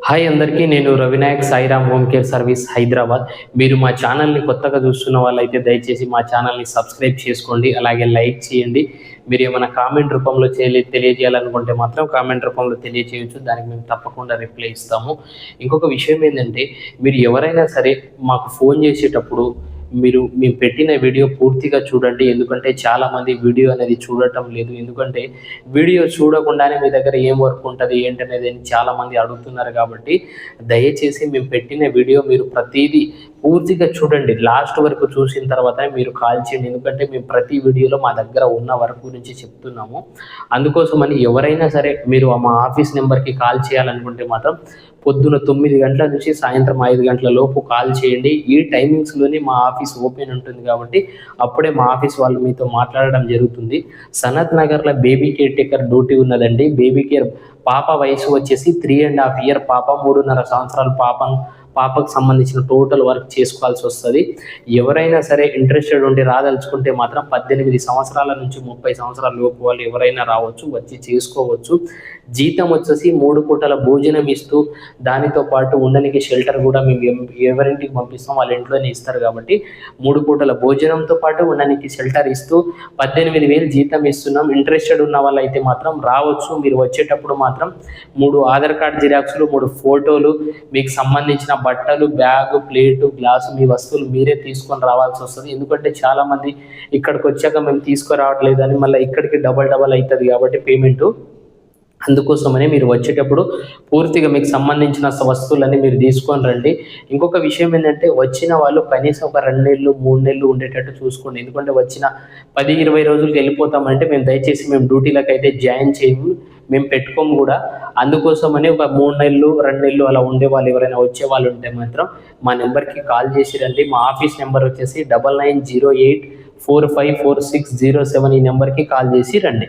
Hi అందరికీ. నేను Ravinayak Sairam home care service Hyderabad. మీరు మా ఛానల్ని కొత్తగా చూస్తున్న వాళ్ళైతే దయచేసి మా ఛానల్ని సబ్స్క్రైబ్ చేసుకోండి, అలాగే లైక్ చేయండి. మీరు ఏమైనా కామెంట్ రూపంలో తెలియజేయాలనుకుంటే మాత్రం కామెంట్ రూపంలో తెలియజేయచ్చు, దానికి మేము తప్పకుండా రిప్లై ఇస్తాము. ఇంకొక విషయం ఏంటంటే, మీరు ఎవరైనా సరే మాకు ఫోన్ చేసేటప్పుడు మేము పెట్టిన వీడియో పూర్తిగా చూడండి. ఎందుకంటే చాలామంది వీడియో అనేది చూడటం లేదు. ఎందుకంటే వీడియో చూడకుండానే మీ దగ్గర ఏం వర్క్ ఉంటుంది ఏంటనేది చాలామంది అడుగుతున్నారు. కాబట్టి దయచేసి మేము పెట్టిన వీడియో మీరు ప్రతిదీ పూర్తిగా చూడండి. లాస్ట్ వరకు చూసిన తర్వాత మీరు కాల్ చేయండి. ఎందుకంటే మేము ప్రతి వీడియోలో మా దగ్గర ఉన్న వర్క్ గురించి చెప్తున్నాము. అందుకోసమని ఎవరైనా సరే మీరు మా ఆఫీస్ నెంబర్కి కాల్ చేయాలనుకుంటే మాత్రం పొద్దున 9 గంటల నుంచి సాయంత్రం 5 గంటల లోపు కాల్ చేయండి. ఈ టైమింగ్స్లోనే మా ఆఫీస్ ఓపెన్ ఉంటుంది కాబట్టి అప్పుడే మా ఆఫీస్ వాళ్ళు మీతో మాట్లాడడం జరుగుతుంది. సనత్ నగర్లో బేబీ కేర్ టేకర్ డ్యూటీ ఉన్నదండి. బేబీ కేర్ పాప వయసు వచ్చేసి 3.5 ఇయర్ పాప, 3.5 సంవత్సరాల పాపకు సంబంధించిన టోటల్ వర్క్ చేసుకోవాల్సి వస్తుంది. ఎవరైనా సరే ఇంట్రెస్టెడ్ ఉండి రాదలుచుకుంటే మాత్రం 18 సంవత్సరాల నుంచి 30 సంవత్సరాల లోపు వాళ్ళు ఎవరైనా రావచ్చు, వచ్చి చేసుకోవచ్చు. జీతం వచ్చేసి 3 పూటల భోజనం ఇస్తూ దానితో పాటు ఉండడానికి షెల్టర్ కూడా మేము ఎవరింటికి పంపిస్తాం వాళ్ళ ఇంట్లోనే ఇస్తారు. కాబట్టి 3 పూటల భోజనంతో పాటు ఉండడానికి షెల్టర్ ఇస్తూ 18,000 జీతం ఇస్తున్నాం. ఇంట్రెస్టెడ్ ఉన్న వాళ్ళైతే మాత్రం రావచ్చు. మీరు వచ్చేటప్పుడు మాత్రం 3 ఆధార్ కార్డ్ జిరాక్స్లు, 3 ఫోటోలు, మీకు సంబంధించిన బట్టలు, బ్యాగు, ప్లేటు, గ్లాసు, మీ వస్తువులు మీరే తీసుకొని రావాల్సి వస్తుంది. ఎందుకంటే చాలామంది ఇక్కడికి వచ్చాక మేము తీసుకురావట్లేదు అని మళ్ళీ ఇక్కడికి డబల్ అవుతుంది కాబట్టి పేమెంటు. అందుకోసమని మీరు వచ్చేటప్పుడు పూర్తిగా మీకు సంబంధించిన వస్తువులన్నీ మీరు తీసుకొని రండి. ఇంకొక విషయం ఏంటంటే, వచ్చిన వాళ్ళు కనీసం ఒక 2 నెలలు 3 నెలలు ఉండేటట్టు చూసుకోండి. ఎందుకంటే వచ్చిన 10-20 రోజులకి వెళ్ళిపోతామంటే మేము డ్యూటీలకు అయితే జాయిన్ చేయము, మేము పెట్టుకోము కూడా. అందుకోసమని ఒక 3 నెలలు 2 నెలలు అలా ఉండే వాళ్ళు ఎవరైనా వచ్చే వాళ్ళు ఉంటే మాత్రం మా నెంబర్కి కాల్ చేసి రండి. మా ఆఫీస్ నెంబర్ వచ్చేసి 9908454607. ఈ నెంబర్కి కాల్ చేసి రండి.